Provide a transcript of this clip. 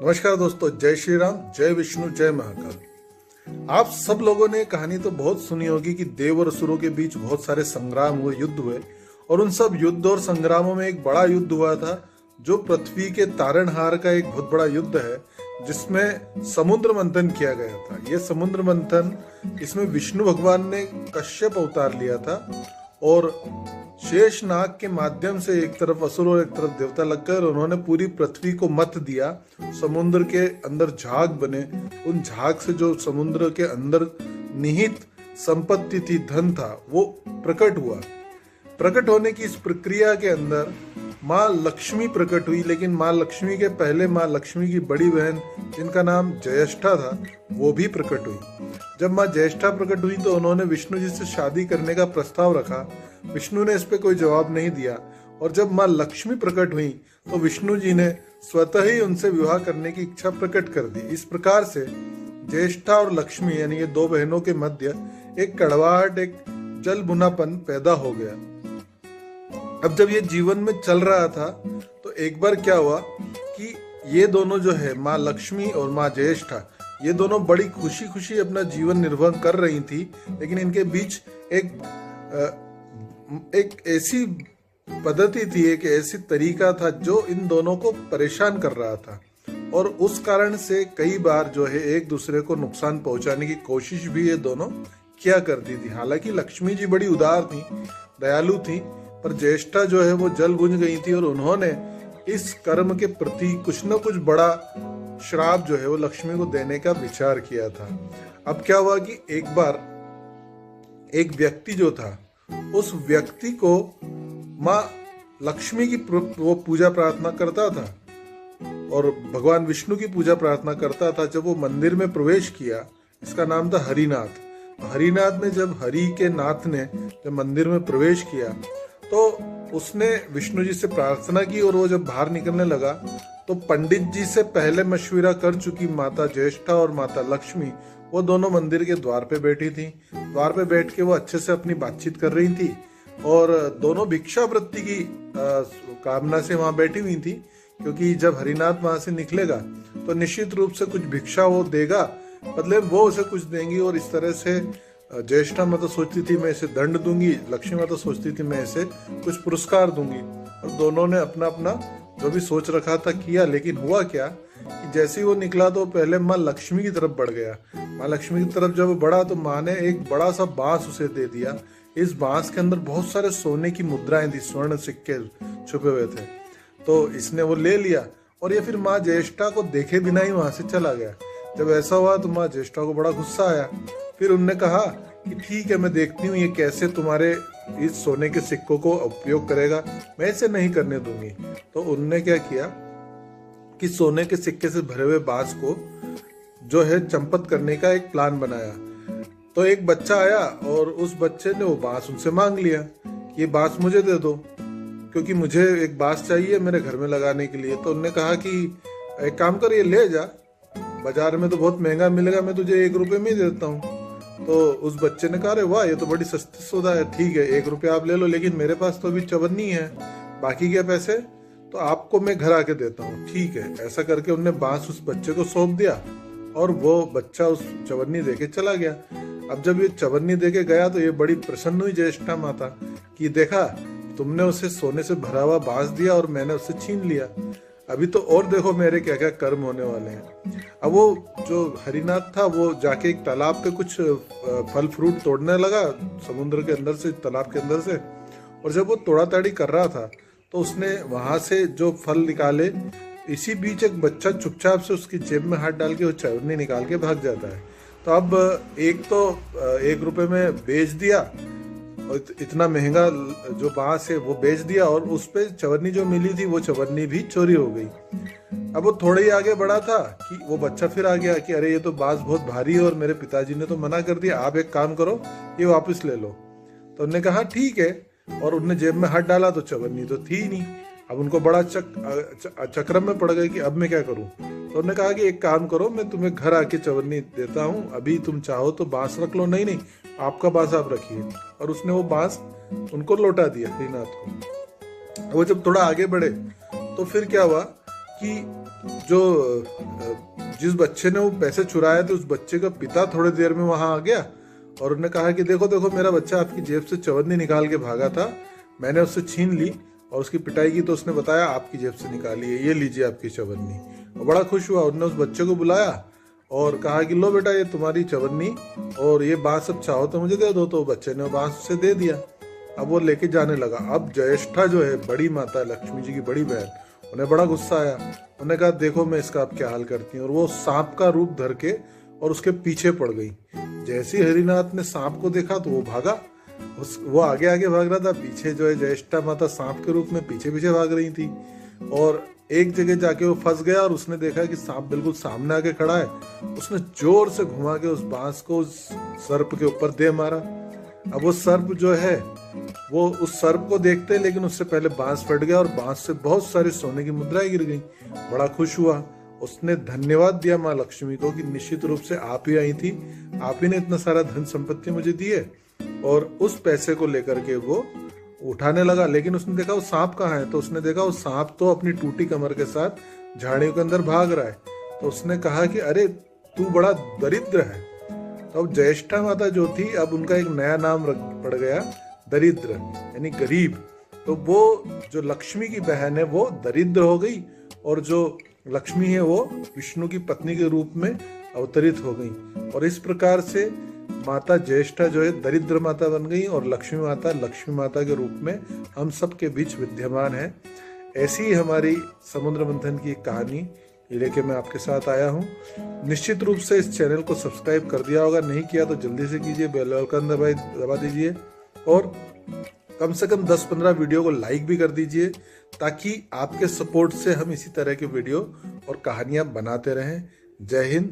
नमस्कार दोस्तों, जय श्री राम, जय विष्णु, जय महाकाल। आप सब लोगों ने कहानी तो बहुत सुनी होगी कि देव और असुरों के बीच बहुत सारे संग्राम हुए, युद्ध हुए, और उन सब युद्ध और संग्रामों में एक बड़ा युद्ध हुआ था जो पृथ्वी के तारणहार का एक बहुत बड़ा युद्ध है, जिसमें समुद्र मंथन किया गया था। यह समुद्र मंथन, इसमें विष्णु भगवान ने कश्यप अवतार लिया था और शेष नाग के माध्यम से एक तरफ असुर और एक तरफ देवता लगकर उन्होंने पूरी पृथ्वी को मत दिया। समुद्र के अंदर झाग बने, उन झाग से जो समुद्र के अंदर निहित संपत्ति थी, धन था, वो प्रकट हुआ। प्रकट होने की इस प्रक्रिया के अंदर माँ लक्ष्मी प्रकट हुई, लेकिन माँ लक्ष्मी के पहले माँ लक्ष्मी की बड़ी बहन, जिनका नाम ज्येष्ठा था, वो भी प्रकट हुई। जब माँ ज्येष्ठा प्रकट हुई तो उन्होंने विष्णु जी से शादी करने का प्रस्ताव रखा। विष्णु ने इस पे कोई जवाब नहीं दिया, और जब माँ लक्ष्मी प्रकट हुई तो विष्णु जी ने स्वतः ही उनसे विवाह करने की इच्छा प्रकट कर दी। इस प्रकार से ज्येष्ठा और लक्ष्मी यानी ये दो बहनों के मध्य एक कड़वाहट, एक जल बुनापन पैदा हो गया। अब जब ये जीवन में चल रहा था तो एक बार क्या हुआ कि ये दोनों जो है, माँ लक्ष्मी और माँ ज्येष्ठा, ये दोनों बड़ी खुशी खुशी अपना जीवन निर्वाह कर रही थी, लेकिन इनके बीच एक ऐसी पद्धति थी, एक ऐसी तरीका था जो इन दोनों को परेशान कर रहा था, और उस कारण से कई बार जो है एक दूसरे को नुकसान पहुंचाने की कोशिश भी ये दोनों किया करती थी। हालांकि लक्ष्मी जी बड़ी उदार थी, दयालु थी, पर ज्येष्ठा जो है वो जल बुझ गई थी, और उन्होंने इस कर्म के प्रति कुछ न कुछ बड़ा श्राप जो है वो लक्ष्मी को देने का विचार किया था। अब क्या हुआ कि एक बार एक व्यक्ति जो था, उस व्यक्ति को माँ लक्ष्मी की वो पूजा प्रार्थना करता था और भगवान विष्णु की पूजा प्रार्थना करता था। जब वो मंदिर में प्रवेश किया, इसका नाम था हरिनाथ। हरिनाथ ने जब हरि के नाथ ने जब मंदिर में प्रवेश किया तो उसने विष्णु जी से प्रार्थना की, और वो जब बाहर निकलने लगा तो पंडित जी से पहले मशविरा कर चुकी माता ज्येष्ठा और माता लक्ष्मी, वो दोनों मंदिर के द्वार पे बैठी थी। द्वार पे बैठ के वो अच्छे से अपनी बातचीत कर रही थी, और दोनों भिक्षा वृत्ति की कामना से वहां बैठी हुई थी, क्योंकि जब हरिनाथ वहां से निकलेगा तो निश्चित रूप से कुछ भिक्षा वो देगा, बदले वो उसे कुछ देंगी। और इस तरह से ज्येष्ठा माता सोचती थी मैं इसे दंड दूंगी, लक्ष्मी माता सोचती थी मैं इसे कुछ पुरस्कार दूंगी, और दोनों ने अपना अपना जो भी सोच रखा था किया। लेकिन हुआ क्या कि जैसे ही वो निकला तो पहले माँ लक्ष्मी की तरफ बढ़ गया। माँ लक्ष्मी की तरफ जब बढ़ा तो माँ ने एक बड़ा सा बांस उसे दे दिया। इस बांस के अंदर बहुत सारे सोने की मुद्राएं थी, स्वर्ण सिक्के छुपे हुए थे। तो इसने वो ले लिया, और ये फिर माँ ज्येष्ठा को देखे बिना ही वहां से चला गया। जब ऐसा हुआ तो माँ ज्येष्ठा को बड़ा गुस्सा आया। फिर उनने कहा कि ठीक है, मैं देखती हूँ ये कैसे तुम्हारे इस सोने के सिक्कों को उपयोग करेगा, मैं इसे नहीं करने दूंगी। तो उनने क्या किया कि सोने के सिक्के से भरे हुए बांस को जो है चंपत करने का एक प्लान बनाया। तो एक बच्चा आया और उस बच्चे ने वो बांस उनसे मांग लिया, ये बांस मुझे दे दो, क्योंकि मुझे एक बांस चाहिए मेरे घर में लगाने के लिए। तो उनने कहा कि एक काम कर, ये ले जा, बाजार में तो बहुत महंगा मिलेगा, मैं तुझे 1 रुपए में ही देता हूँ। तो उस बच्चे ने कहा, अरे वाह, ये तो बड़ी सस्ती सौदा है, ठीक है 1 रुपया आप ले लो, लेकिन मेरे पास तो अभी चवन्नी है, बाकी क्या पैसे तो आपको मैं घर आके देता हूँ। ठीक है, ऐसा करके उनने बांस उस बच्चे को सौंप दिया, और वो बच्चा उस चवन्नी देके चला गया। अब जब ये चवन्नी देके गया तो ये बड़ी प्रसन्न हुई ज्येष्ठा माता कि देखा, तुमने उसे सोने से भरा हुआ बांस दिया और मैंने उससे छीन लिया, अभी तो और देखो मेरे क्या क्या कर्म होने वाले हैं। अब वो जो हरिनाथ था वो जाके एक तालाब पे कुछ फल फ्रूट तोड़ने लगा, समुद्र के अंदर से, तालाब के अंदर से, और जब वो तोड़ा ताड़ी कर रहा था तो उसने वहां से जो फल निकाले, इसी बीच एक बच्चा चुपचाप से उसकी जेब में हाथ डाल के वो चवन्नी निकाल के भाग जाता है। तो अब एक तो 1 रुपए में बेच दिया, और इतना महंगा जो बांस है वो बेच दिया, और उस पे चवन्नी जो मिली थी वो चवन्नी भी चोरी हो गई। अब वो थोड़े ही आगे बढ़ा था कि वो बच्चा फिर आ गया कि अरे ये तो बांस बहुत भारी है और मेरे पिताजी ने तो मना कर दिया, आप एक काम करो ये वापस ले लो। तो उन्होंने कहा ठीक है, और उन्होंने जेब में हाथ डाला तो चवन्नी तो थी नहीं। अब उनको बड़ा चक्रम में पड़ गए कि अब मैं क्या करूं। तो उन्होंने कहा कि एक काम करो, मैं तुम्हें घर आके चवन्नी देता हूं, अभी तुम चाहो तो बांस रख लो। नहीं, आपका बांस आप रखिए। और उसने वो बांस उनको लौटा दिया हरिनाथ को। वो जब थोड़ा आगे बढ़े तो फिर क्या हुआ कि जो जिस बच्चे ने वो पैसे चुराए थे उस बच्चे का पिता थोड़ी देर में वहां आ गया और उन्होंने कहा कि देखो देखो, मेरा बच्चा आपकी जेब से चवन्नी निकाल के भागा था, मैंने उससे छीन ली और उसकी पिटाई की तो उसने बताया आपकी जेब से निकाली है, ये लीजिए आपकी चवन्नी। और बड़ा खुश हुआ, उन्होंने उस बच्चे को बुलाया और कहा कि लो बेटा, ये तुम्हारी चवन्नी और ये बांस अब चाहो तो मुझे दे दो। तो बच्चे ने बांस उसे दे दिया। अब वो लेके जाने लगा। अब ज्येष्ठा जो है बड़ी माता लक्ष्मी जी की बड़ी बहन, उन्हें बड़ा गुस्सा आया। उन्होंने कहा देखो मैं इसका अब क्या हाल करती हूँ। और वो सांप का रूप धर के और उसके पीछे पड़ गई। जैसे ही हरिनाथ ने सांप को देखा तो वो भागा, वो आगे आगे भाग रहा था, पीछे जो है ज्येष्ठा माता सांप के रूप में पीछे पीछे भाग रही थी। और एक जगह जाके वो फंस गया और उसने देखा कि सांप बिल्कुल सामने आके खड़ा है। उसने जोर से घुमा के उस बांस को उस सर्प के ऊपर दे मारा। अब वो सर्प जो है वो उस सर्प को देखते, लेकिन उससे पहले बांस फट गया और बांस से बहुत सारी सोने की मुद्राएं गिर गई। बड़ा खुश हुआ, उसने धन्यवाद दिया माँ लक्ष्मी को कि निश्चित रूप से आप ही आई थी, आप ही ने इतना सारा धन संपत्ति मुझे दी है। और उस पैसे को लेकर के वो उठाने लगा, लेकिन उसने देखा वो सांप कहाँ है। तो उसने देखा वो सांप तो अपनी टूटी कमर के साथ झाड़ियों के अंदर भाग रहा है। तो उसने कहा कि अरे तू बड़ा दरिद्र है। तो अब ज्येष्ठा माता जो थी, अब उनका एक नया नाम पड़ गया, दरिद्र यानी गरीब। तो वो जो लक्ष्मी की बहन है वो दरिद्र हो गई और जो लक्ष्मी है वो विष्णु की पत्नी के रूप में अवतरित हो गई। और इस प्रकार से माता ज्येष्ठा जो है दरिद्र माता बन गई और लक्ष्मी माता के रूप में हम सब के बीच विद्यमान है। ऐसी ही हमारी समुद्र मंथन की कहानी लेके मैं आपके साथ आया हूँ। निश्चित रूप से इस चैनल को सब्सक्राइब कर दिया होगा, नहीं किया तो जल्दी से कीजिए, बेल आइकन दबा दीजिए और कम से कम 10-15 वीडियो को लाइक भी कर दीजिए, ताकि आपके सपोर्ट से हम इसी तरह के वीडियो और कहानियां बनाते रहें। जय हिंद,